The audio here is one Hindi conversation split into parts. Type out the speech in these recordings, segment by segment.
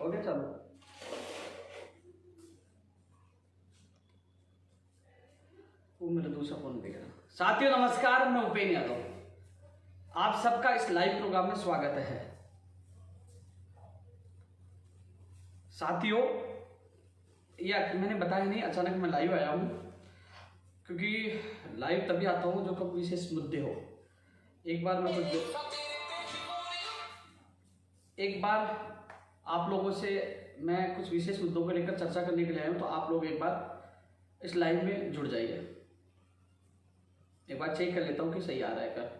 हो गया चलो। वो मेरा दूसरा फोन भी गया। साथियों नमस्कार, मैं उपेंद्र यादव, आप सबका इस लाइव प्रोग्राम में स्वागत है। साथियों या मैंने बताया नहीं, अचानक मैं लाइव आया हूं, क्योंकि लाइव तभी आता हूं जो कब विशेष मुद्दे हो। एक बार आप लोगों से मैं कुछ विशेष मुद्दों को लेकर चर्चा करने के लिए आया हूं, तो आप लोग एक बार इस लाइव में जुड़ जाइए। एक बार चेक कर लेता हूं कि सही आ रहा है क्या।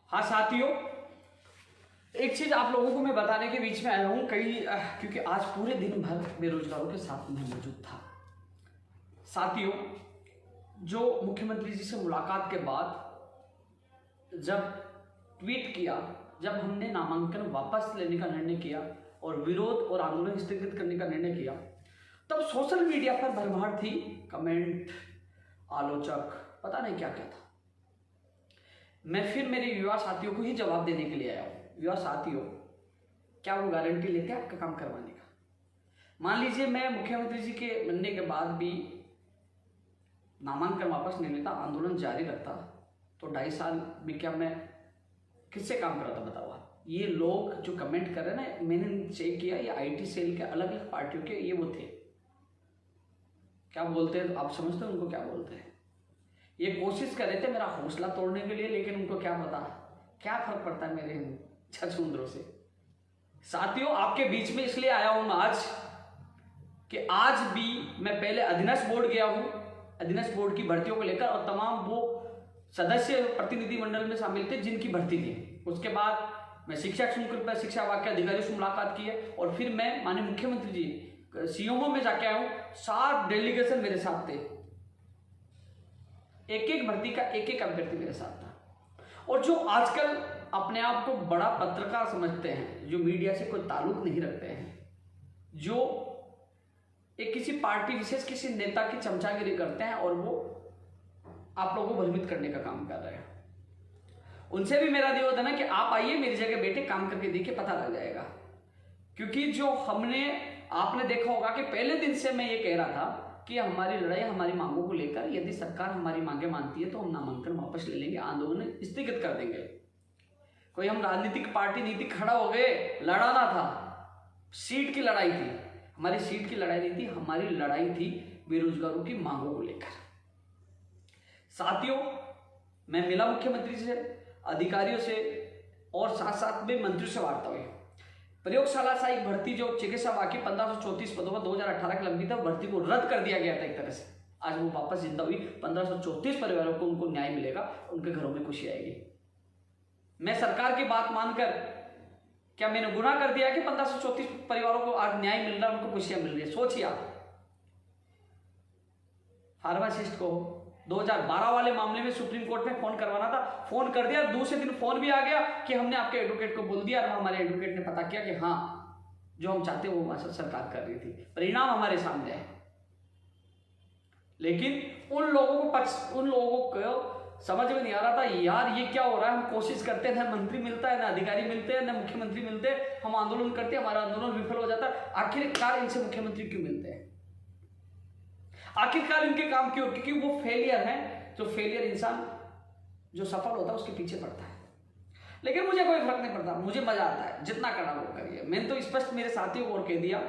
हाँ साथियों, एक चीज आप लोगों को मैं बताने के बीच में आया हूं क्योंकि आज पूरे दिन भर बेरोजगारों के साथ मैं मौजूद था। साथियों, जो मुख्यमंत्री जी से मुलाकात के बाद जब ट्वीट किया, जब हमने नामांकन वापस लेने का निर्णय किया और विरोध और आंदोलन स्थगित करने का निर्णय किया, तब सोशल मीडिया पर भरमार थी कमेंट, आलोचक, पता नहीं क्या क्या था। मैं फिर मेरे युवा साथियों को ही जवाब देने के लिए आया हूं। युवा साथियों, क्या वो गारंटी लेते हैं आपका काम करवाने का? मान लीजिए मैं मुख्यमंत्री जी के मिलने के बाद भी नामांकन वापस नहीं लेता, आंदोलन जारी रखता, तो 2.5 साल में क्या मैं किससे काम कराता बताओ आप? ये लोग जो कमेंट कर रहे हैं ना, मैंने चेक किया, ये आईटी सेल के अलग अलग पार्टियों के ये वो थे। क्या बोलते हैं आप समझते हैं उनको क्या बोलते हैं? ये कोशिश कर रहे थे मेरा हौसला तोड़ने के लिए, लेकिन उनको क्या पता क्या फर्क पड़ता है मेरे छछूंदरों से। साथियों, आपके बीच में इसलिए आया हूं आज कि आज भी मैं पहले अधीनस्थ बोर्ड गया हूं, अधीनस्थ बोर्ड की भर्तियों को लेकर, और तमाम वो सदस्य प्रतिनिधि मंडल में शामिल थे जिनकी भर्ती थी। उसके बाद मैं शिक्षा शुल्क पर शिक्षा विभाग के अधिकारियों से मुलाकात की है, और फिर मैं माननीय मुख्यमंत्री जी सीएमओ में जाके आया हूं। 7 डेलीगेशन मेरे साथ थे, एक एक भर्ती का एक एक अभ्यर्थी मेरे साथ था। और जो आजकल अपने आप को बड़ा पत्रकार समझते हैं, जो मीडिया से कोई ताल्लुक नहीं रखते हैं, जो एक किसी पार्टी विशेष किसी नेता की चमचागिरी करते हैं और वो आप लोगों को भ्रमित करने का काम कर रहे हैं, उनसे भी मेरा निवेदन है कि आप आइए मेरी जगह बैठे, काम करके देखिए, पता लग जाएगा। क्योंकि जो आपने देखा होगा कि पहले दिन से मैं ये कह रहा था कि हमारी लड़ाई हमारी मांगों को लेकर, यदि सरकार हमारी मांगे मानती है तो हम नामांकन वापस ले लेंगे, आंदोलन स्थगित कर देंगे। कोई हम राजनीतिक पार्टी नीति खड़ा हो गए, लड़ाना था, सीट की लड़ाई थी। हमारी सीट की लड़ाई नहीं थी, हमारी लड़ाई थी बेरोजगारों की मांगों को लेकर। साथियों, मैं मिला मुख्यमंत्री से, अधिकारियों से, और साथ साथ में मंत्रियों से वार्ता हुई। प्रयोगशाला सहायक भर्ती जो चिकित्सा बाकी 1534 पदों पर 2018 की लंबित भर्ती को रद्द कर दिया गया था एक तरह से, आज वो वापस जिंदा हुई। 1534 परिवारों को उनको न्याय मिलेगा, उनके घरों में खुशी आएगी। मैं सरकार की बात मानकर, क्या मैंने गुनाह कर दिया कि 1534 परिवारों को आज न्याय मिल रहा है, उनको खुशियां मिल रही है? सोचिए आप। फार्मासिस्ट को 2012 वाले मामले में सुप्रीम कोर्ट में फोन करवाना था, फोन कर दिया, दूसरे दिन फोन भी आ गया कि हमने आपके एडवोकेट को बोल दिया, और हमारे एडवोकेट ने पता किया कि हाँ, जो हम चाहते वो सरकार कर रही थी, परिणाम हमारे सामने है। लेकिन उन लोगों को समझ में नहीं आ रहा था, यार ये क्या हो रहा है। हम कोशिश करते हैं, ना मंत्री मिलता है, ना अधिकारी मिलते हैं, ना मुख्यमंत्री मिलते हैं, हम आंदोलन करते हैं, हमारा आंदोलन विफल हो जाता है। आखिरकार इनसे मुख्यमंत्री क्यों मिलते हैं? आखिरकार इनके काम क्यों? क्योंकि वो फेलियर है। जो फेलियर इंसान जो सफल होता है उसके पीछे पड़ता है। लेकिन मुझे कोई फर्क नहीं पड़ता, मुझे मजा आता है, जितना करना वो करिए। मैंने तो स्पष्ट मेरे साथियों को और कह दिया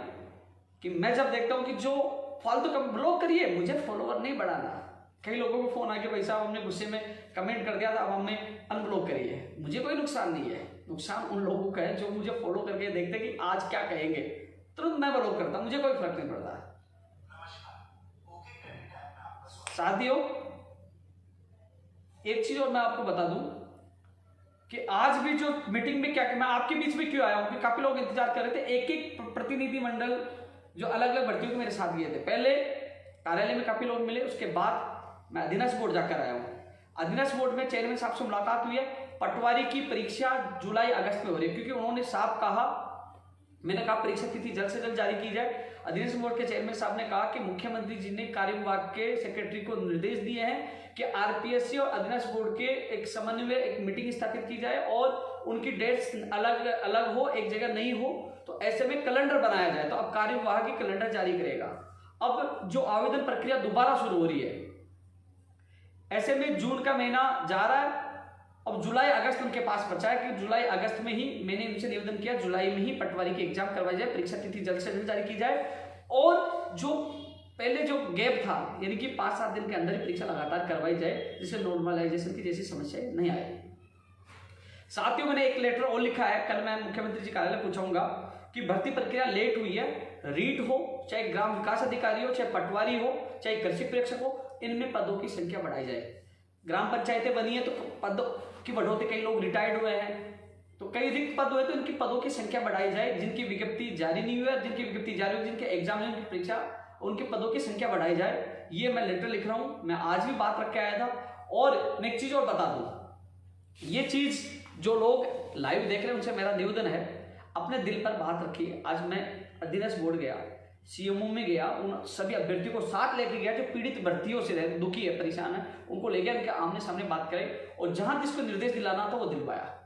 कि मैं जब देखता हूं कि जो फालतू कम ब्लॉक करिए, मुझे फॉलोवर नहीं बढ़ाना। कई लोगों को फोन आके, भाई साहब हमने गुस्से में कमेंट कर दिया था, अब हमें अनब्लॉक करिए। मुझे कोई नुकसान नहीं है, नुकसान उन लोगों का है जो मुझे फॉलो करके देखते कि आज क्या कहेंगे, तुरंत मैं ब्लॉक करता, मुझे कोई फर्क नहीं पड़ता। साथियों, एक चीज और मैं आपको बता दूं कि आज भी जो मीटिंग में क्या, मैं आपके बीच में क्यों आया हूं कि काफी लोग इंतजार कर रहे थे। एक एक प्रतिनिधि मंडल जो अलग अलग भर्तियों के मेरे साथ गए थे, पहले कार्यालय में काफी लोग मिले, उसके बाद मैं अधीनस्थ बोर्ड जाकर आया हूं। अधीनस्थ बोर्ड में चेयरमैन साहब से मुलाकात हुई है। पटवारी की परीक्षा जुलाई अगस्त में हो रही है, क्योंकि उन्होंने साफ कहा, मैंने कहा परीक्षा तिथि जल्द से जल्द जारी की जाए। अधीनस्थ बोर्ड के चेयरमैन साहब ने कहा कि मुख्यमंत्री जी ने कार्य विभाग के सेक्रेटरी को निर्देश दिए हैं कि आरपीएससी और अधीनस्थ बोर्ड के एक समन्वय, एक मीटिंग स्थापित की जाए और उनकी डेट्स अलग अलग हो, एक जगह नहीं हो, तो ऐसे में कैलेंडर बनाया जाए। तो अब कार्य विभाग ही कैलेंडर जारी करेगा। अब जो आवेदन प्रक्रिया दोबारा शुरू हो रही है, ऐसे में जून का महीना जा रहा है, अब जुलाई अगस्त उनके पास बचा है कि जुलाई अगस्त में ही मैंने उनसे निवेदन किया, जुलाई में ही पटवारी की एग्जाम करवाई जाए, परीक्षा तिथि जल्द से जल्द जारी की जाए और जो पहले जो गैप था, यानी कि 5-7 दिन के अंदर ही परीक्षा लगातार करवाई जाए, जिससे नॉर्मलाइजेशन की जैसी समस्याएं नहीं आए। साथियों, मैंने एक लेटर और लिखा है, कल मैं मुख्यमंत्री जी कार्यालय पूछूंगा कि भर्ती प्रक्रिया लेट हुई है, रीट हो, चाहे ग्राम विकास अधिकारी हो, चाहे पटवारी हो, चाहे कृषि प्रेक्षक हो, इनमें पदों की संख्या बढ़ाई जाए। ग्राम पंचायतें बनी है तो पदों की बढ़ोतरी, कई लोग रिटायर्ड हुए हैं तो कई रिक्त पद हुए, तो इनकी पदों की संख्या बढ़ाई जाए। जिनकी विज्ञप्ति जारी नहीं हुई है, जिनकी विज्ञप्ति जारी हुई, जिनके एग्जाम है, उनकी परीक्षा, उनके पदों की संख्या बढ़ाई जाए। ये मैं लेटर लिख रहा हूं, मैं आज भी बात रख के आया था। और मैं एक चीज और बता दूं, ये चीज जो लोग लाइव देख रहे हैं उनसे मेरा निवेदन है, अपने दिल पर बात रखिए। आज मैं अधीनस्थ बोर्ड गया, सीएमओ में गया, उन सभी अभ्यर्थियों को साथ लेके गया जो पीड़ित भर्तियों से दुखी है, परेशान है, उनको ले गया, उनके आमने सामने बात करे और जहां जिसको निर्देश दिलाना था वो दिलवाया।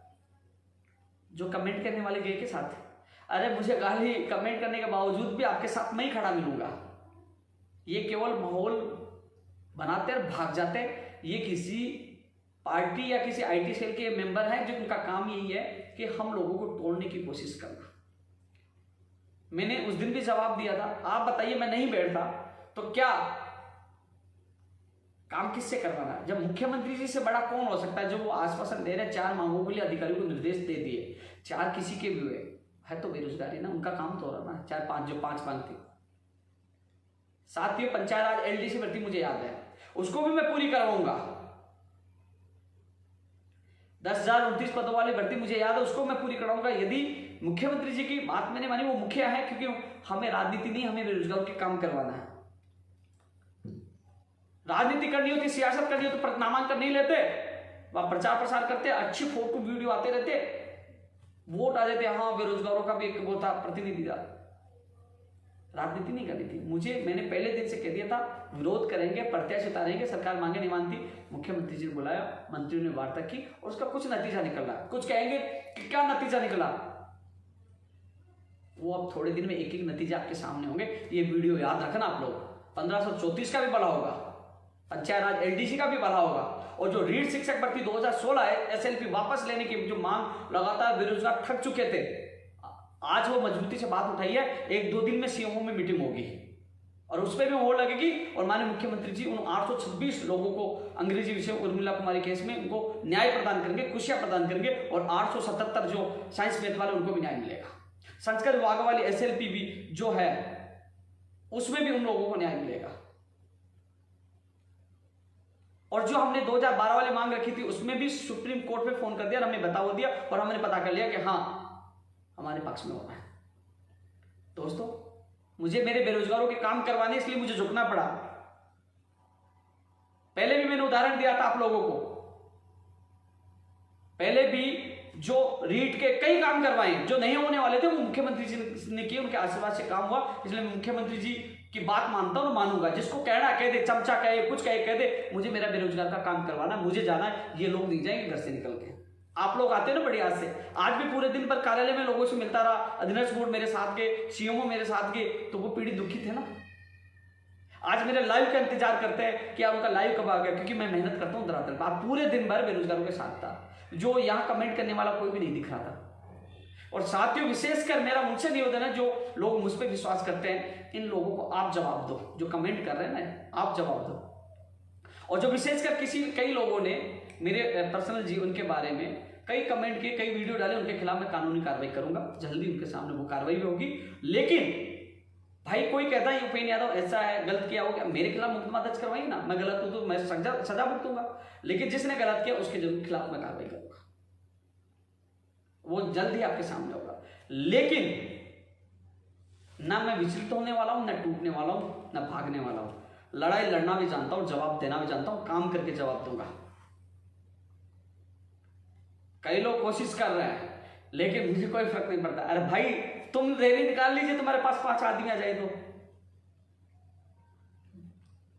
जो कमेंट करने वाले गए के साथ, अरे मुझे गाली कमेंट करने के बावजूद भी आपके साथ मैं ही खड़ा मिलूंगा, ये केवल माहौल बनाते और भाग जाते। ये किसी पार्टी या किसी आईटी सेल के मेंबर हैं जो उनका काम यही है कि हम लोगों को तोड़ने की कोशिश करना। मैंने उस दिन भी जवाब दिया था, आप बताइए मैं नहीं बैठता तो क्या काम किससे करवाना? जब मुख्यमंत्री जी से बड़ा कौन हो सकता है जो वो आश्वासन दे रहे हैं, 4 मांगों के लिए अधिकारियों को निर्देश दे दिए, 4 किसी के भी हुए है तो बेरोजगारी ना, उनका काम तो हो रहा ना, 4-5 जो 5 मांगती। साथियों, पंचायत राज एलडीसी भर्ती मुझे याद है, उसको भी मैं पूरी करवाऊंगा। 10,029 पदों वाली भर्ती मुझे याद है, उसको मैं पूरी कराऊंगा। यदि मुख्यमंत्री जी की बात मैंने मानी, वो मुखिया है, क्योंकि हमें राजनीति नहीं, हमें बेरोजगारों के काम करवाना है। राजनीति करनी होती, सियासत करनी होती, तो नामांकन नहीं लेते, वह प्रचार प्रसार करते, अच्छी फोटो वीडियो आते रहते, वोट आ जाते, हाँ बेरोजगारों का भी एक वो था प्रतिनिधि था। राजनीति नहीं करनी थी। मैंने पहले दिन से कह दिया था, विरोध करेंगे, प्रत्याशी उतारेंगे, सरकार मांगे नहीं मानती। मुख्यमंत्री जी ने बुलाया, मंत्रियों ने वार्ता की और उसका कुछ नतीजा निकला। कुछ कहेंगे कि क्या नतीजा निकला, वो अब थोड़े दिन में एक एक नतीजा आपके सामने होंगे। ये वीडियो याद रखना आप लोग, 1534 का भी भला होगा, पंचायत राज एलडीसी का भी भला होगा, और जो रीट शिक्षक भर्ती 2016 है, एसएलपी वापस लेने की जो मांग लगातार बेरोजगार थक चुके थे, आज वो मजबूती से बात उठाई है। 1-2 दिन में सीएमओ में मीटिंग होगी और उस पर भी मोहर लगेगी और माननीय मुख्यमंत्री जी उन 826 लोगों को अंग्रेजी विषय उर्मिला कुमारी केस में उनको न्याय प्रदान करेंगे, खुशियां प्रदान करेंगे, और 877 जो साइंस मैथ वाले उनको भी न्याय मिलेगा। संस्कृत विभाग वाली एसएलपी भी जो है उसमें भी उन लोगों को न्याय मिलेगा। और जो हमने 2012 वाली मांग रखी थी उसमें भी सुप्रीम कोर्ट में फोन कर दिया और हमने बता दिया और हमने पता कर लिया कि हाँ हमारे पक्ष में होना है। दोस्तों, मुझे मेरे बेरोजगारों के काम करवाने, इसलिए मुझे झुकना पड़ा। पहले भी मैंने उदाहरण दिया था आप लोगों को, पहले भी जो रीट के कई काम करवाए जो नहीं होने वाले थे वो मुख्यमंत्री जी ने किए, उनके आशीर्वाद से काम हुआ। इसलिए मैं मुख्यमंत्री जी की बात मानता हूं, मानूंगा। जिसको कहना कह दे, चमचा कहे, कुछ कहे कह दे, मुझे मेरा बेरोजगार का काम करवाना, मुझे जाना है। ये लोग नहीं जाएंगे घर से निकल के। आप लोग आते हो ना बड़ी आज से, आज भी पूरे दिन पर कार्यालय में लोगों से मिलता रहा, अधीनस्थ बोर्ड मेरे साथ के, सीएमओ मेरे साथ के, तो वो पीड़ित दुखी थे ना। आज मेरे लाइव का इंतजार करते हैं कि यार उनका लाइव कब आ गया, क्योंकि मैं मेहनत करता हूँ धरातल पर। पूरे दिन भर बेरोजगारों के साथ था, जो यहाँ कमेंट करने वाला कोई भी नहीं दिख रहा था। और साथियों, विशेषकर मेरा उनसे निवेदन है जो लोग मुझ पर विश्वास करते हैं, इन लोगों को आप जवाब दो, जो कमेंट कर रहे हैं ना, आप जवाब दो। और जो विशेषकर कई लोगों ने मेरे पर्सनल जीवन के बारे में कई कमेंट किए, कई वीडियो डाले, उनके खिलाफ मैं कानूनी कार्रवाई करूंगा, जल्दी उनके सामने वो कार्रवाई भी होगी। लेकिन भाई कोई कहता है उपेंद्र यादव ऐसा है, गलत किया हो गया, मेरे खिलाफ मुकदमा दर्ज करवाइए ना, मैं गलत हूं तो मैं सजा भुगतूंगा। लेकिन जिसने गलत किया उसके जरूर खिलाफ मैं कार्रवाई करूंगा, वो जल्द ही आपके सामने होगा। लेकिन ना मैं विचलित होने वाला हूं, ना टूटने वाला हूं, ना भागने वाला हूं। लड़ाई लड़ना भी जानता हूं, जवाब देना भी जानता हूं, काम करके जवाब दूंगा। कई लोग कोशिश कर रहे हैं लेकिन मुझे कोई फर्क नहीं पड़ता। अरे भाई तुम रैली निकाल लीजिए, तुम्हारे पास 5 आदमी आ जाए तो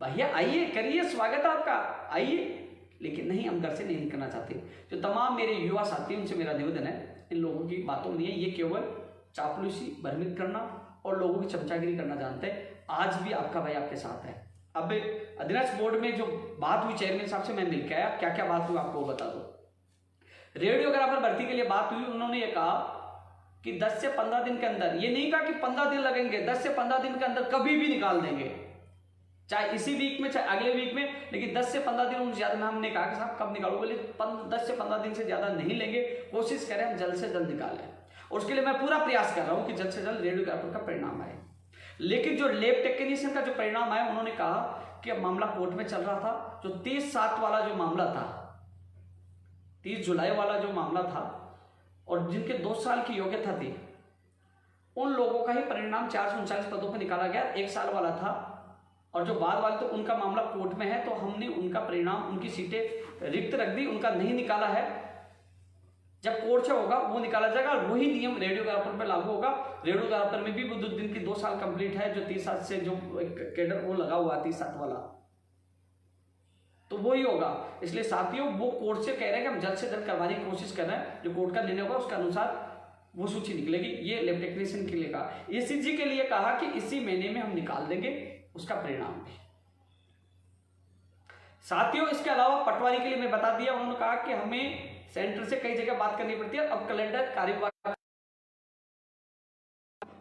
भैया आइए, करिए, स्वागत है आपका, आइए। लेकिन नहीं, हम घर से नहीं निकलना चाहते। जो तमाम मेरे युवा साथी उनसे मेरा निवेदन है, इन लोगों की बातों में नहीं है, ये केवल चापलूसी, भ्रमित करना और लोगों की चमचागिरी करना जानते हैं। आज भी आपका भाई आपके साथ है। अब अध्यक्ष बोर्ड में जो बात हुई चेयरमैन साहब से, मैं मिल के आया, क्या क्या बात हुई आपको बता दो। रेडियोग्राफर भर्ती के लिए बात हुई, उन्होंने ये कहा कि 10 से 15 दिन के अंदर, ये नहीं कहा कि 15 दिन लगेंगे, 10 से 15 दिन के अंदर कभी भी निकाल देंगे, चाहे इसी वीक में चाहे अगले वीक में, लेकिन 10 से 15 दिन उनसे ज्यादा। हमने कहा कि साहब कब निकालो, बोले 10 से 15 दिन से ज्यादा नहीं लेंगे, कोशिश करें हम जल्द से जल्द निकालें। और उसके लिए मैं पूरा प्रयास कर रहा हूं कि जल्द से जल्द रेडियोग्राफर का परिणाम आए। लेकिन जो लैब टेक्नीशियन का जो परिणाम आया, उन्होंने कहा कि अब मामला कोर्ट में चल रहा था, जो 30/7 वाला जो मामला था, 30 जुलाई वाला जो मामला था, और जिनके 2 साल की योग्यता थी, उन लोगों का ही परिणाम 439 पदों पर निकाला गया। 1 साल वाला था, और जो बाद वाले तो उनका मामला कोर्ट में है, तो हमने उनका परिणाम, उनकी सीटें रिक्त रख दी, उनका नहीं निकाला है। जब कोर्ट से होगा वो निकाला जाएगा, और वही नियम रेडियोग्राफर पे लागू होगा। रेडियोग्राफर में भी वो जिनकी 2 साल कंप्लीट है, जो 30/7 से जो कैडर वो लगा हुआ है 30/7 वाला, तो वही होगा। इसलिए साथियों, वो कोर्ट से कह रहे हैं कि हम जल्द से जल्द करवाने की कोशिश कर रहे हैं। जो कोर्ट का निर्णय होगा उसके अनुसार वो सूची निकलेगी। ये लैब टेक्नीशियन के लिए कहा। ईसीजी के लिए कहा कि इसी महीने में हम निकाल देंगे उसका परिणाम भी। साथियों, इसके अलावा पटवारी के लिए मैं बता दिया, उन्होंने कहा कि हमें सेंटर से कई जगह बात करनी पड़ती है, अब कैलेंडर कार्यवाही।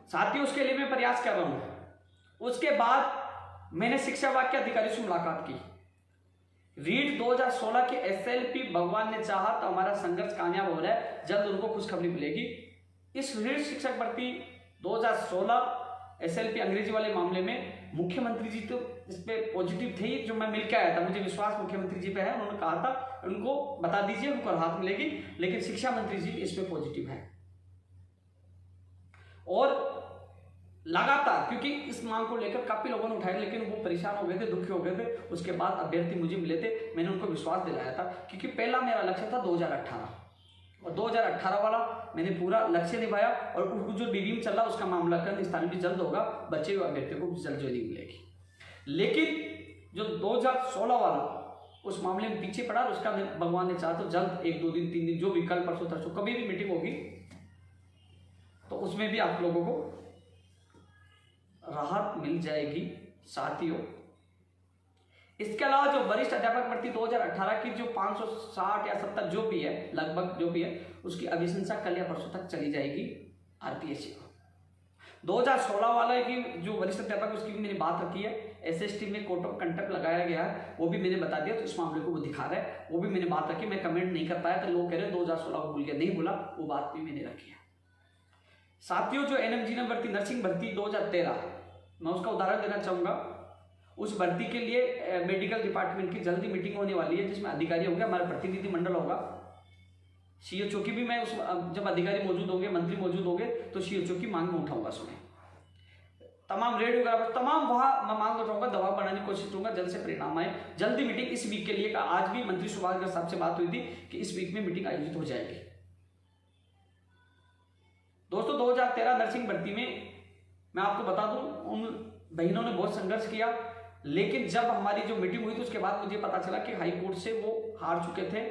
साथियों, उसके लिए मैं प्रयास कर रहा हूं। उसके बाद मैंने शिक्षा विभाग के अधिकारी से मुलाकात की। रीट 2016 के एसएलपी, भगवान ने चाहा तो हमारा संघर्ष कामयाब हो रहा है, जल्द उनको खुशखबरी मिलेगी। इस रीट शिक्षक भर्ती 2016 एसएलपी अंग्रेजी वाले मामले में मुख्यमंत्री जी तो इस पे पॉजिटिव थे, जो मैं मिलकर आया था, मुझे विश्वास मुख्यमंत्री जी पे है। उन्होंने कहा था उनको बता दीजिए, उनको राहत मिलेगी। लेकिन शिक्षा मंत्री जी इस पे पॉजिटिव है, और लगातार, क्योंकि इस मांग को लेकर काफी लोगों ने उठाया, लेकिन वो परेशान हो गए थे, दुखी हो गए थे। उसके बाद अभ्यर्थी मुझे मिले थे, मैंने उनको विश्वास दिलाया था, क्योंकि पहला मेरा लक्ष्य था 2018, और 2018 वाला मैंने पूरा लक्ष्य निभाया। और जो डीडीएम चल रहा उसका मामला कर स्थान भी जल्द होगा, बचे हुए अभ्यर्थियों को जल्द ज्वाइनिंग मिलेगी। लेकिन जो 2016 वाला, उस मामले में पीछे पड़ा, उसका भगवान ने चाहा तो जल्द 1, 2 दिन, 3 दिन, जो भी कल परसों तरसों कभी भी मीटिंग होगी, तो उसमें भी आप लोगों को राहत मिल जाएगी। साथियों, इसके अलावा जो वरिष्ठ अध्यापक भर्ती 2018 की जो 560 या 70 जो भी है, लगभग जो भी है, उसकी अभिशंसा कल या परसों तक चली जाएगी आरपीएससी को। 2016 वाले की जो वरिष्ठ अध्यापक, उसकी भी मैंने बात रखी है। एसएसटी में कोर्ट ऑफ कंडक्ट लगाया गया है, वो भी मैंने बता दिया, तो इस मामले को वो दिखा रहा है, वो भी मैंने बात रखी। मैं कमेंट नहीं कर पाया तो लोग कह रहे 2016 को भूल गया, नहीं भूला, वो बात भी मैंने रखी है। साथियों, जो एनएमजी भर्ती, नर्सिंग भर्ती 2013, मैं उसका उदाहरण देना चाहूंगा। उस भर्ती के लिए मेडिकल डिपार्टमेंट की जल्दी मीटिंग होने वाली है, जिसमें अधिकारी होंगे, हमारा प्रतिनिधि मंडल होगा, सीएचओ की भी मैं उस, जब अधिकारी मौजूद होंगे, मंत्री मौजूद होंगे, तो सीएचओ की मांग में उठाऊंगा। उसमें तमाम रेडियोग्राफर, तमाम वहां मैं मांग उठाऊंगा, दबाव बनाने की कोशिश करूंगा, जल्द से परिणाम आए। जल्दी मीटिंग इस वीक के लिए का, आज भी मंत्री सुभाष गर्ग साहब से बात हुई थी कि इस वीक में मीटिंग आयोजित हो जाएगी। दोस्तों, 2013 नर्सिंग भर्ती में मैं आपको बता दूं, उन बहनों ने बहुत संघर्ष किया, लेकिन जब हमारी जो मीटिंग हुई थी उसके बाद मुझे पता चला कि हाई कोर्ट से वो हार चुके थे,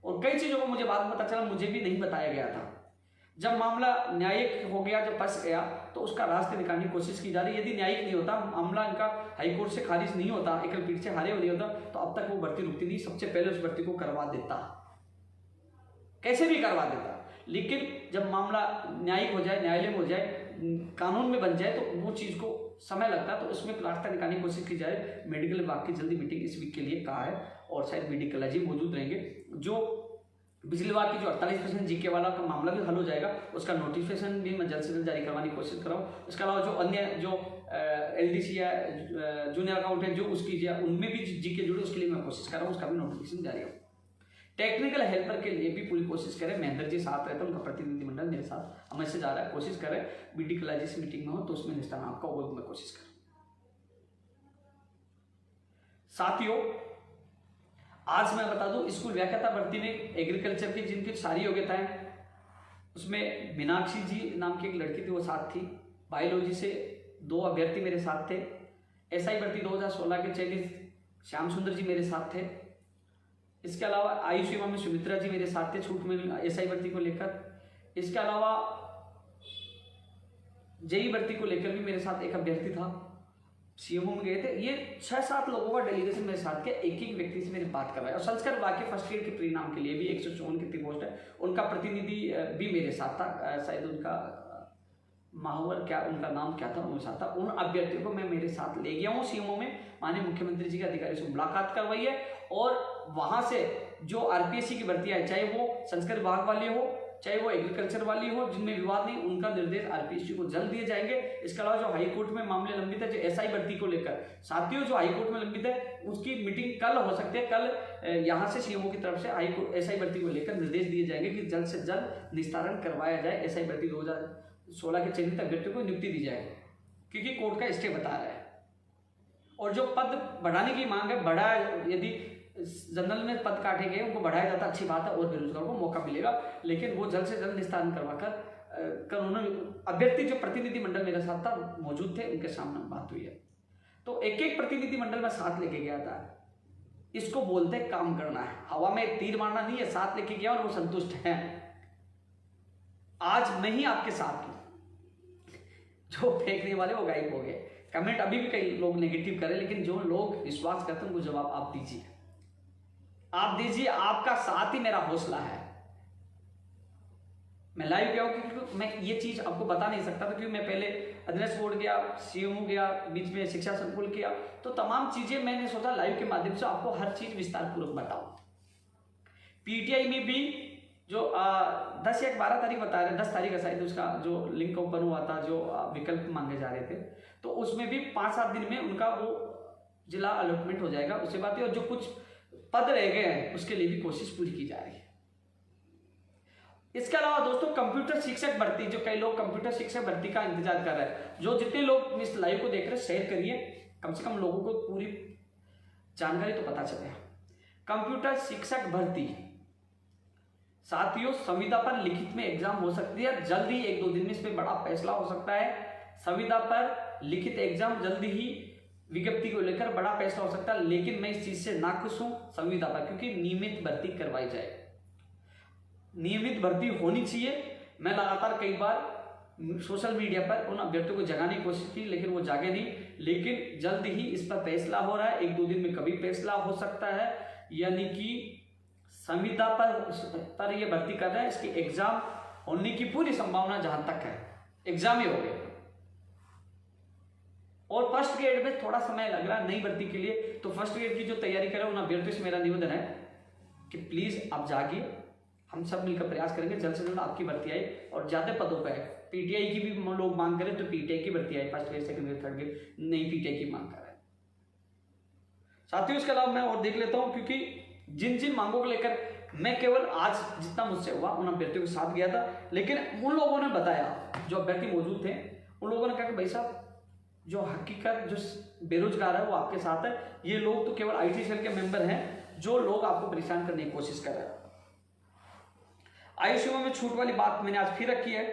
और कई चीजों को मुझे बाद में पता चला, मुझे भी नहीं बताया गया था। जब मामला न्यायिक हो गया, जब फंस गया, तो उसका रास्ते निकालने की कोशिश की जा रही है। यदि न्यायिक नहीं होता, मामला इनका हाई कोर्ट से खारिज नहीं होता, एकल पीठ से हारे नहीं होता, तो अब तक वो भर्ती रुकती नहीं, सबसे पहले उस भर्ती को करवा देता, कैसे भी करवा देता। लेकिन जब मामला न्यायिक हो जाए, न्यायालय में हो जाए, कानून में बन जाए, तो वो चीज को समय लगता है, तो उसमें रास्ता निकालने की कोशिश की जाए। मेडिकल विभाग की जल्दी मीटिंग इस वीक के लिए कहा है, और शायद मेडिकल जी मौजूद रहेंगे। जो बिजली विभाग की जो 48% जीके वाला का मामला भी हल हो जाएगा, उसका नोटिफिकेशन भी मैं जल्द से जल्द जारी करवाने की कोशिश कर रहा हूँ। इसके अलावा जो अन्य जो एलडीसी या जूनियर अकाउंटेंट जो उसकी उनमें भी जीके जुड़े, उसके लिए मैं कोशिश कर रहा हूँ, उसका भी नोटिफिकेशन जारी हो। टेक्निकल हेल्पर के लिए भी पूरी कोशिश करें। महेंद्र जी साथ रहते हैं, उनका प्रतिनिधिमंडल मेरे साथ हमें से जा रहा है, कोशिश करें बीडी कलाजिस मीटिंग में हो तो उसमें निष्ठान आपका वो मैं कोशिश करें। साथियों, आज मैं बता दूं, स्कूल व्याख्याता भर्ती में एग्रीकल्चर की जिनकी सारी योग्यताएं, उसमें मीनाक्षी जी नाम की एक लड़की थी, वो साथ थी। बायोलॉजी से 2 अभ्यर्थी मेरे साथ थे। एसआई भर्ती 2016 के चयनित श्याम सुंदर जी मेरे साथ थे। इसके अलावा आयुष सेवा में सुमित्रा जी मेरे साथ थे छूट में एसआई भर्ती को लेकर। इसके अलावा जेई भर्ती को लेकर भी मेरे साथ एक अभ्यर्थी था, सीएमओ में गए थे। ये 6-7 लोगों का डेलीगेशन मेरे साथ के, एक एक व्यक्ति से मेरी बात कर रहा है। और संस्कृत विभाग के फर्स्ट ईयर के परिणाम के लिए भी 154 कितनी पोस्ट है, उनका प्रतिनिधि भी मेरे साथ था। शायद उनका माहौल क्या, उनका नाम क्या था, उनके साथ था। उन अभ्यर्थियों को मैं मेरे साथ ले गया हूँ सीएमओ में। माननीय मुख्यमंत्री जी के अधिकारी से मुलाकात करवाई है और वहां से जो आरपीएससी की भर्तियां है, चाहे वो संस्कृत विभाग वाली हो, चाहे वो एग्रीकल्चर वाली हो, जिनमें विवाद नहीं, उनका निर्देश आरपीएससी को जल्द दिए जाएंगे। इसके अलावा जो हाईकोर्ट में मामले लंबित है, जो एसआई भर्ती को लेकर साथियों जो हाईकोर्ट में लंबित है, उसकी मीटिंग कल हो सकती है। कल यहां से सीएमओ की तरफ से हाईकोर्ट एसआई भर्ती को लेकर निर्देश दिए जाएंगे कि जल्द से जल्द निस्तारण करवाया जाए। एसआई भर्ती 2016 के चयनित अभ्यर्थियों को नियुक्ति दी जाए, क्योंकि कोर्ट का स्टे बता रहा है। और जो पद बढ़ाने की मांग है, बढ़ा, यदि जनरल में पद काटे गए उनको बढ़ाया जाता, अच्छी बात है, और बेरोजगारों को मौका मिलेगा। लेकिन वो जल्द से जल्द निस्तारण करवाकर उन्होंने अभ्यर्थी जो प्रतिनिधि मंडल मेरे साथ था मौजूद थे, उनके सामने बात हुई है। तो एक एक प्रतिनिधि मंडल में साथ लेके गया था। इसको बोलते काम करना है, हवा में तीर मारना नहीं है। साथ लेके गया और वो संतुष्ट है। आज मैं ही आपके साथ हूं। जो फेंकने वाले वो गायब हो गए। कमेंट अभी भी कई लोग नेगेटिव करें, लेकिन जो लोग विश्वास करते हैं उनको जवाब आप दीजिए, आप दीजिए। आपका साथ ही मेरा हौसला है। मैं लाइव गया हूं क्योंकि मैं ये चीज आपको बता नहीं सकता था, क्योंकि मैं पहले अध्ययन बोर्ड गया, सीएमओ गया, बीच में शिक्षा संकुल किया, तो तमाम चीजें मैंने सोचा लाइव के माध्यम से आपको हर चीज विस्तार पूर्वक बताऊं। पीटीआई में भी जो 10 या 12 तारीख बता रहे, 10 तारीख शायद उसका जो लिंक ओपन हुआ था, जो विकल्प मांगे जा रहे थे, तो उसमें भी 5-7 दिन में उनका वो जिला अलॉटमेंट हो जाएगा, उससे बात है। और जो कुछ पद रह गए हैं उसके लिए भी कोशिश पूरी की जा रही है। इसके अलावा दोस्तों कंप्यूटर शिक्षक भर्ती, जो कई लोग कंप्यूटर शिक्षक भर्ती का इंतजार कर रहे हैं, जो जितने लोग इस लाइव को देख रहे हैं शेयर करिए, कम से कम लोगों को पूरी जानकारी तो पता चले। कंप्यूटर शिक्षक भर्ती साथियों, संविदा पर लिखित में एग्जाम हो सकती है जल्द ही, 1-2 दिन में इस पर बड़ा फैसला हो सकता है। संविदा पर लिखित एग्जाम जल्द ही, विज्ञप्ति को लेकर बड़ा फैसला हो सकता है। लेकिन मैं इस चीज से नाखुश हूं संविदा पर, क्योंकि नियमित भर्ती करवाई जाए, नियमित भर्ती होनी चाहिए। मैं लगातार कई बार सोशल मीडिया पर उन अभ्यर्थियों को जगाने की कोशिश की, लेकिन वो जागे नहीं। लेकिन जल्द ही इस पर फैसला हो रहा है, 1-2 दिन में कभी फैसला हो सकता है। यानी कि संविदा पर ये भर्ती कर रहे हैं, इसकी एग्जाम होने की पूरी संभावना जहां तक है, एग्जाम ही हो गए। और फर्स्ट ग्रेड में थोड़ा समय लग रहा है नई भर्ती के लिए, तो फर्स्ट ग्रेड की जो तैयारी करें उन अभ्यर्थियों से मेरा निवेदन है कि प्लीज आप जागिए, हम सब मिलकर प्रयास करेंगे जल्द से जल्द आपकी भर्ती आए। और ज्यादा पदों पर पीटीआई की भी लोग मांग करें तो पीटीआई की भर्ती आई, first grade, second grade, third grade, नई पीटीआई की मांग कर रहे हैं साथियों। इसके अलावा मैं और देख लेता हूं, क्योंकि जिन जिन मांगों को लेकर मैं केवल आज जितना मुझसे हुआ उन अभ्यर्थियों के साथ गया था, लेकिन उन लोगों ने बताया, जो अभ्यर्थी मौजूद थे, उन लोगों ने कहा कि भाई साहब, जो हकीकत जो बेरोजगार है वो आपके साथ है। ये लोग तो केवल आईटी सेल के मेंबर हैं, जो लोग आपको परेशान करने की कोशिश कर रहे हैं। आयुष सेवा में छूट वाली बात मैंने आज फिर रखी है।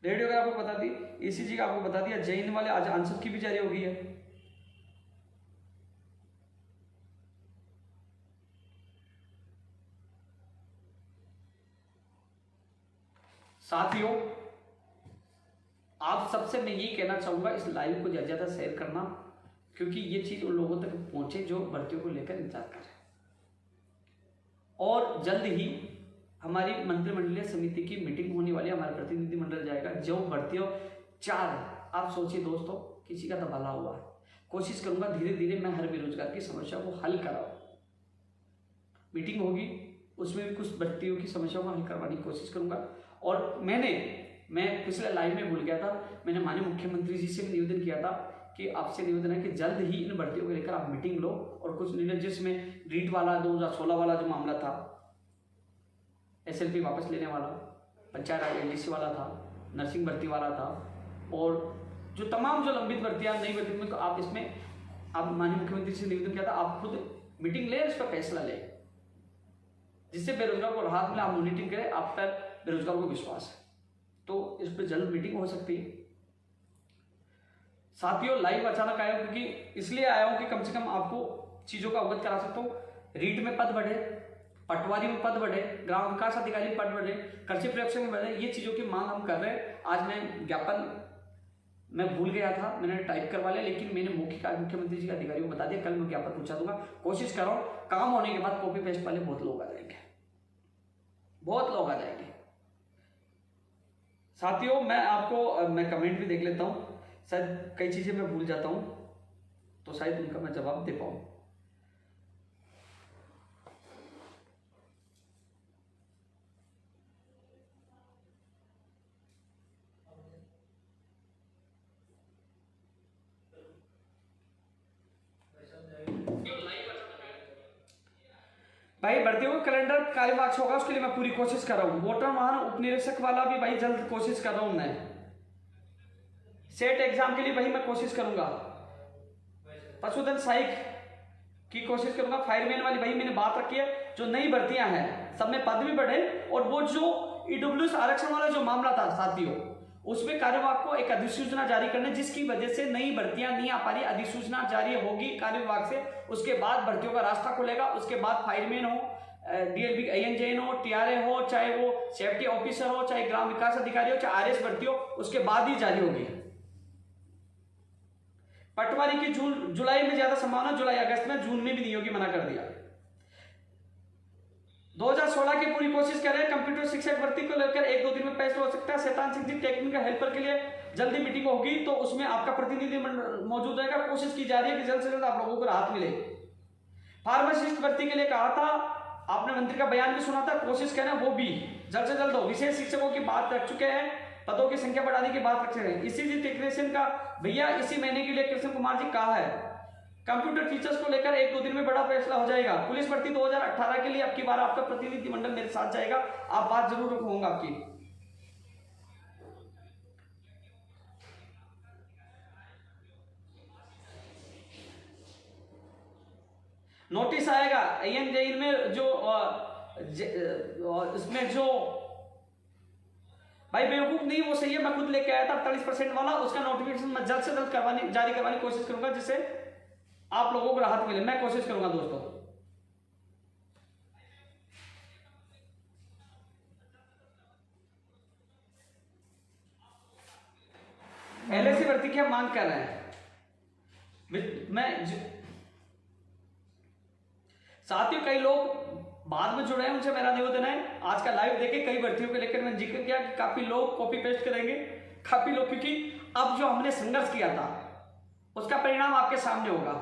रेडियो का आपको बता दी, ईसीजी का आपको बता दिया, जैन वाले आज आंसर की भी जारी हो गई है। साथियों, आप सबसे मैं ये कहना चाहूंगा, इस लाइव को ज्यादा ज्यादा शेयर करना, क्योंकि ये चीज उन लोगों तक पहुंचे जो भर्तियों को लेकर इंतजार कर रहे हैं। और जल्द ही हमारी मंत्रिमंडलीय समिति की मीटिंग होने वाली है, हमारा प्रतिनिधि मंडल जाएगा। जो भर्तियों 4 आप सोचिए दोस्तों, किसी का तो भला हुआ है। कोशिश करूंगा धीरे धीरे मैं हर बेरोजगार की समस्या को हल कराऊं। मीटिंग होगी, उसमें भी कुछ भर्तियों की समस्याओं को हल करवाने की कोशिश करूंगा। और मैं पिछले लाइव में भूल गया था, मैंने माननीय मुख्यमंत्री जी से भी निवेदन किया था कि आपसे निवेदन है कि जल्द ही इन भर्तियों को लेकर आप मीटिंग लो और कुछ निर्णय, जिसमें रीट वाला 2016 वाला जो मामला था, एसएलपी वापस लेने वाला, पंचायत राज एलडीसी वाला था, नर्सिंग भर्ती वाला था, और जो तमाम जो लंबित भर्तियां नई भर्ती में आप इसमें आप माननीय मुख्यमंत्री से निवेदन किया था, आप खुद मीटिंग ले, इस पर फैसला ले, जिससे बेरोजगार को राहत मिले। आप मॉनिटरिंग करें, आप पर बेरोजगार को विश्वास है, तो इस पर जल्द मीटिंग हो सकती है। साथियों, लाइव अचानक आया हूं क्योंकि इसलिए आया हूं कि कम से कम आपको चीजों का अवगत करा सकता हूं। रीट में पद बढ़े, पटवारी में पद बढ़े, ग्राम विकास अधिकारी में पद बढ़े, कृषि पर्यवेक्षक में बढ़े, ये चीजों की मांग हम कर रहे हैं। आज मैं ज्ञापन मैं भूल गया था, मैंने टाइप करवा लिया, लेकिन मैंने मौखिक मुख्यमंत्री जी के अधिकारियों को बता दिया, कल मैं ज्ञापन पूछा दूंगा। कोशिश कर रहा हूं, काम होने के बाद कॉपी पेस्ट वाले बहुत लोग आ जाएंगे, बहुत लोग आ जाएंगे। साथियों, मैं कमेंट भी देख लेता हूं, शायद कई चीजें मैं भूल जाता हूं, तो शायद उनका मैं जवाब दे पाऊं। भाई भर्तियों का कैलेंडर कार्यवाही होगा, उसके लिए मैं पूरी कोशिश कर रहा हूँ। वोटर वाहन उप निरीक्षक वाला भी भाई जल्द कोशिश कर रहा हूँ मैं। सेट एग्जाम के लिए भाई मैं कोशिश करूंगा। पशुधन सहायक की कोशिश करूंगा। फायरमैन वाली भाई मैंने बात रखी है, जो नई भर्तियां हैं सब में पद भी बढ़े, और वो जो ईडब्ल्यूएस आरक्षण वाला जो मामला था साथियों, उसमें कार्यवाहक को एक अधिसूचना जारी करने, जिसकी वजह से नई भर्तियां नहीं आ पा रही। अधिसूचना जारी होगी कार्यवाहक से, उसके बाद भर्तियों का रास्ता खुलेगा। उसके बाद फायरमैन हो, डीएलबी ANJN हो, TRA हो, चाहे वो सेफ्टी ऑफिसर हो, चाहे ग्राम विकास अधिकारी हो, चाहे RS भर्ती हो, उसके बाद ही जारी होगी। पटवारी की जुलाई में ज्यादा संभावना, जुलाई अगस्त में, जून में भी नहीं होगी, मना कर दिया। 2016 की पूरी कोशिश कर रहे हैं। कंप्यूटर शिक्षक भर्ती को लेकर 1-2 दिन में फैसला हो सकता है। शैतान सिंह जी टेक्निकल हेल्पर के लिए जल्दी मीटिंग होगी, तो उसमें आपका प्रतिनिधि मौजूद रहेगा। कोशिश की जा रही है कि जल्द से जल्द आप लोगों को राहत मिले। फार्मासिस्ट भर्ती के लिए कहा था, आपने मंत्री का बयान भी सुना था, कोशिश करना वो भी जल्द से जल्द हो। विशेष शिक्षकों की बात रख चुके हैं, पदों की संख्या बढ़ाने की बात रख चुके हैं। ECG टेक्नीशियन का भैया इसी महीने के लिए कृष्ण कुमार जी कहा है। कंप्यूटर फीचर्स को लेकर 1-2 दिन में बड़ा फैसला हो जाएगा। पुलिस भर्ती 2018 के लिए अब की बार आपका प्रतिनिधि मंडल मेरे साथ जाएगा, आप बात जरूर रखूंगा आपकी। नोटिस आएगा ANJN में, जो इसमें जो भाई बेवकूफ नहीं वो सही है, मैं खुद लेके आया था 48% वाला, उसका नोटिफिकेशन मैं जल्द से जल्द जारी करवाने की कोशिश करूंगा, जिससे आप लोगों को राहत मिले। मैं कोशिश करूंगा दोस्तों। LAC भर्ती की हम मांग कर रहे हैं। साथियों, कई लोग बाद में जुड़े हैं, उनसे मेरा निवेदन है, आज का लाइव देखे कई भर्तियों को लेकर मैंने जिक्र किया कि काफी लोग कॉपी पेस्ट करेंगे, काफी लोग, क्योंकि अब जो हमने संघर्ष किया था उसका परिणाम आपके सामने होगा।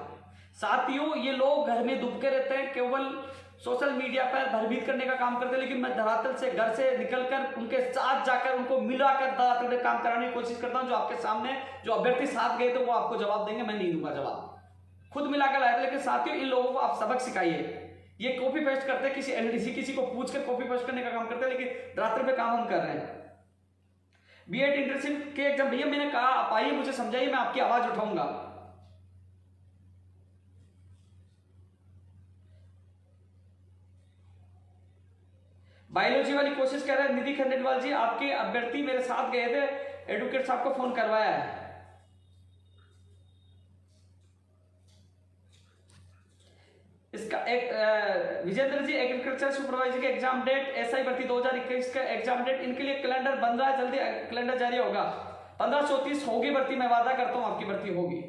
साथियों, ये लोग घर में दुबके रहते हैं, केवल सोशल मीडिया पर भयभीत करने का काम करते हैं, लेकिन मैं धरातल से, घर से निकलकर उनके साथ जाकर उनको मिलाकर धरातल में काम कराने की कोशिश करता हूं। जो आपके सामने जो अभ्यर्थी साथ गए थे वो आपको जवाब देंगे, मैं नहीं दूंगा जवाब, खुद मिलाकर लाए थे। लेकिन साथियों, इन लोगों को आप सबक सिखाइए। ये कॉपी पेस्ट करते हैं, किसी LDC किसी को पूछकर कॉपी पेस्ट करने का काम करते हैं, लेकिन धरातल पे काम हम कर रहे हैं। B.Ed इंटर्नशिप के एग्जाम, भैया मैंने कहा आप आइए, मुझे समझाइए, मैं आपकी आवाज उठाऊंगा। बायोलॉजी वाली कोशिश कर रहे हैं निधि खंडेलवाल जी, आपके अभ्यर्थी मेरे साथ गए थे, एडवोकेट साहब को फोन करवाया है। इसका एक विजेंद्र जी, एग्रीकल्चर सुपरवाइजर के एग्जाम डेट, SI भर्ती 2021 का एग्जाम डेट, इनके लिए कैलेंडर बन रहा है, जल्दी कैलेंडर जारी होगा। 1534 होगी भर्ती, मैं वादा करता हूं आपकी भर्ती होगी।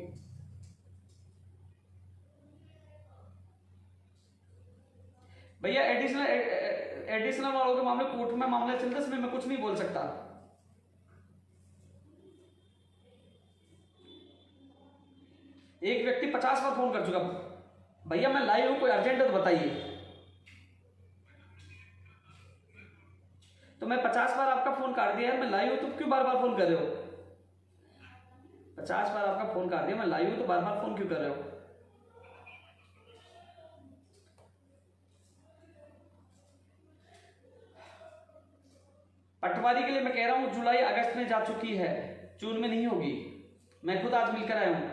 भैया एडिशनल वालों के मामले कोर्ट में मामले चलते, इसमें मैं कुछ नहीं बोल सकता। एक व्यक्ति 50 बार फोन कर चुका, भैया मैं लाइव हूं, कोई अर्जेंट है तो बताइए। तो मैं 50 बार आपका फोन काट दिया है, मैं लाइव हूं तो क्यों बार बार फोन कर रहे हो? 50 बार आपका फोन काट दिया, मैं लाइव हूं तो बार बार फोन क्यों कर रहे हो? पटवारी के लिए मैं कह रहा हूं जुलाई अगस्त में जा चुकी है। जून में नहीं होगी। मैं खुद आज मिलकर आया हूं।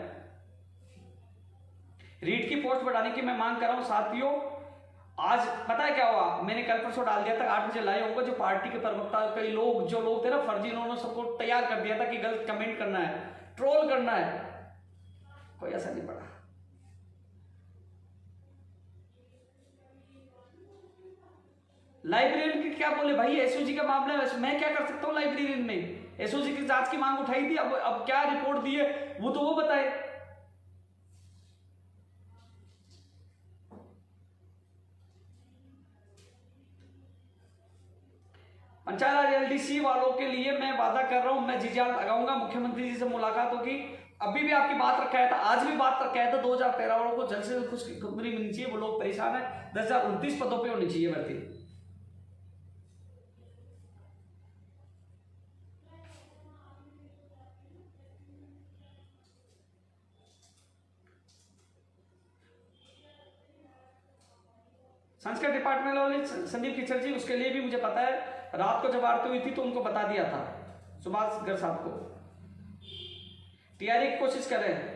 रीट की पोस्ट बढ़ाने की मैं मांग कर रहा हूं साथियों। आज पता है क्या हुआ, मैंने कल परसों डाल दिया था, 8 बजे लाइव होगा। जो पार्टी के प्रवक्ता कई लोग जो लोग थे ना फर्जी, उन्होंने सबको तैयार कर दिया था कि गलत कमेंट करना है, ट्रोल करना है। कोई ऐसा नहीं पड़ा। लाइब्रेरियन की क्या बोले भाई, एसओजी का मामला है, मैं क्या कर सकता हूं लाइब्रेरियन में? एसओजी की जांच की मांग उठाई थी, अब क्या रिपोर्ट दी है वो तो वो बताए। पंचायत राज एलडीसी वालों के लिए मैं वादा कर रहा हूं, मैं जी-जान लगाऊंगा। मुख्यमंत्री जी से मुलाकात होगी। अभी भी आपकी बात रखा है था, आज भी बात रखा है था। 2013 वालों को जल्द से जल्द कुछ खुदबरी मिलनी चाहिए। वो लोग परेशान है। 10,029 पदों पर होनी चाहिए भर्ती। संस्कृत डिपार्टमेंट वाले संदीप किचर जी, उसके लिए भी मुझे पता है। रात को जब आरती हुई थी तो उनको बता दिया था सुभाष गर्ग साहब को। तैयारी की कोशिश कर रहे हैं।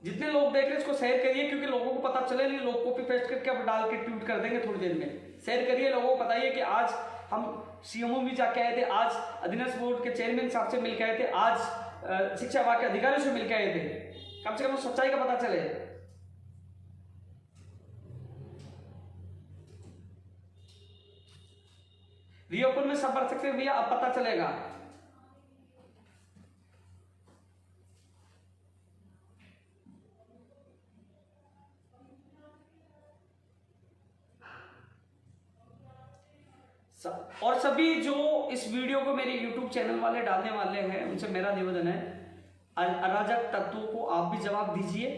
जितने लोग देख रहे हैं इसको शेयर करिए, क्योंकि लोगों को पता चले नहीं। लोग कॉपी पेस्ट करके अब डाल के ट्वीट कर देंगे थोड़ी देर में। शेयर करिए, लोगों को बताइए कि आज हम सीएमओ भी जाके आए थे, आज अधीनस्थ बोर्ड के चेयरमैन साहब से मिलकर आए थे, आज शिक्षा विभाग के अधिकारियों से मिलकर आए थे। कम से कम सच्चाई का पता चले। रीओपन में सब बढ़ सकते भैया, अब पता चलेगा। और सभी जो इस वीडियो को मेरे YouTube चैनल वाले डालने वाले हैं, उनसे मेरा निवेदन है, अराजक तत्वों को आप भी जवाब दीजिए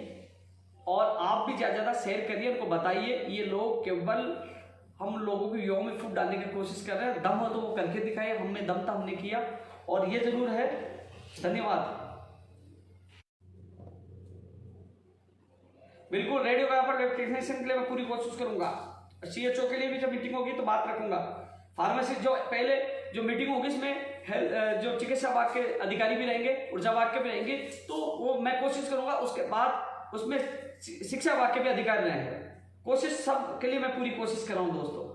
और आप भी ज्यादा ज्यादा शेयर करिए, उनको बताइए। ये लोग केवल हम लोगों को युवाओं में फूट डालने की कोशिश कर रहे हैं। दम हो तो वो करके दिखाए। हमने दम था, हमने किया, और ये जरूर है। धन्यवाद। बिल्कुल रेडियो का पर वैक्सीनेशन के लिए मैं पूरी कोशिश करूंगा। सीएचओ के लिए भी जब मीटिंग होगी तो बात रखूंगा। फार्मेसिस्ट जो पहले जो मीटिंग होगी इसमें जो चिकित्सा विभाग के अधिकारी भी रहेंगे, ऊर्जा विभाग के भी रहेंगे, तो वो मैं कोशिश करूंगा। उसके बाद उसमें शिक्षा विभाग के भी अधिकारी रहेंगे। कोशिश सब के लिए मैं पूरी कोशिश कर रहा हूं दोस्तों।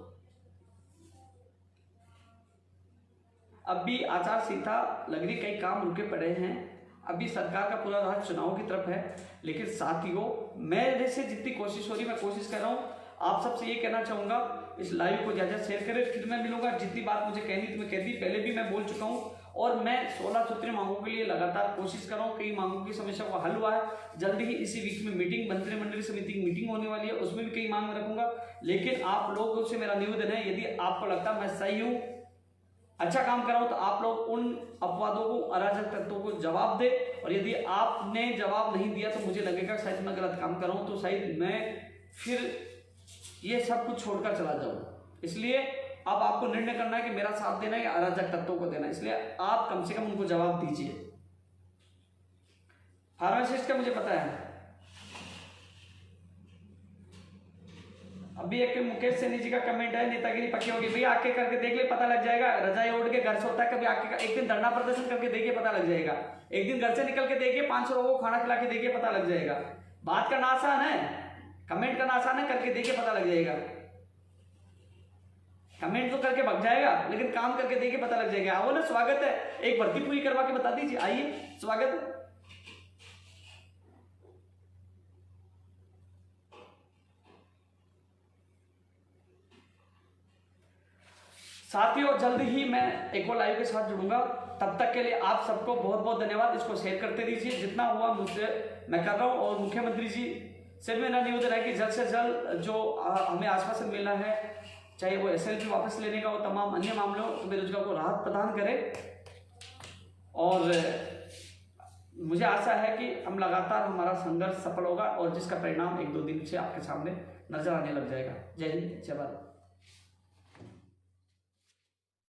अभी आचार संहिता लग रही, कई काम रुके पड़े हैं। अभी सरकार का पूरा हाथ चुनाव की तरफ है, लेकिन साथियों मेरे से जितनी कोशिश हो रही मैं कोशिश कर रहा हूं। आप सबसे ये कहना चाहूंगा, इस लाइव को ज्यादा शेयर करें। फिर मैं मिलूंगा, जितनी बात मुझे कहनी थी मैं कह दी, पहले भी मैं बोल चुका हूं। और मैं 16 सूत्रीय मांगों के लिए लगातार कोशिश कर रहा हूं। कई मांगों की समस्या को हल हुआ है। जल्दी ही इसी वीक में मीटिंग, मंत्रिमंडल समिति की मीटिंग होने वाली है, उसमें भी कई मांग रखूंगा। लेकिन आप लोगों से मेरा निवेदन है, यदि आपको लगता है मैं सही हूं, अच्छा काम कर रहा हूं, तो आप लोग उन अपवादों को, अराजक तत्वों को जवाब दे। और यदि आपने जवाब नहीं दिया तो मुझे लगेगा शायद मैं गलत काम कर रहा हूं, तो शायद मैं फिर ये सब कुछ छोड़कर चला जाऊं। इसलिए अब आपको निर्णय करना है कि मेरा साथ देना है या अराजक तत्वों को देना है। इसलिए आप कम से कम उनको जवाब दीजिए। फार्मासिस्ट का मुझे पता है। अभी एक मुकेश सैनी जी का कमेंट है, नेतागिरी पक्की होगी। भैया आके करके देख ले, पता लग जाएगा। रजाई ओढ़ के घर से होता है, कभी आके एक दिन धरना प्रदर्शन करके देखिए, पता लग जाएगा। एक दिन घर से निकल के देखिए, 500 लोगों को खाना खिला के देखिए, पता लग जाएगा। बात करना आसान है, कमेंट करना आसान है, करके देखिए पता लग जाएगा। कमेंट तो करके भग जाएगा, लेकिन काम करके देखिए पता लग जाएगा। आओ ना, स्वागत है। एक भर्ती पूरी करवा के बता दीजिए, आइए, स्वागत है। साथियों जल्द ही मैं एक और लाइव के साथ जुड़ूंगा। तब तक के लिए आप सबको बहुत बहुत धन्यवाद। इसको शेयर करते रहिए, जितना हुआ मुझसे मैं कर रहा हूं। और मुख्यमंत्री जी से मेरा निवेदन है कि जल्द से जल्द जो हमें आश्वासन मिला है, चाहे वो SLP वापस लेने का हो, तमाम अन्य मामलों तो बेरोजगार को राहत प्रदान करे। और मुझे आशा है कि हम लगातार हमारा संघर्ष सफल होगा, और जिसका परिणाम 1-2 दिन से आपके सामने नजर आने लग जाएगा। जय हिंद, जय भारत।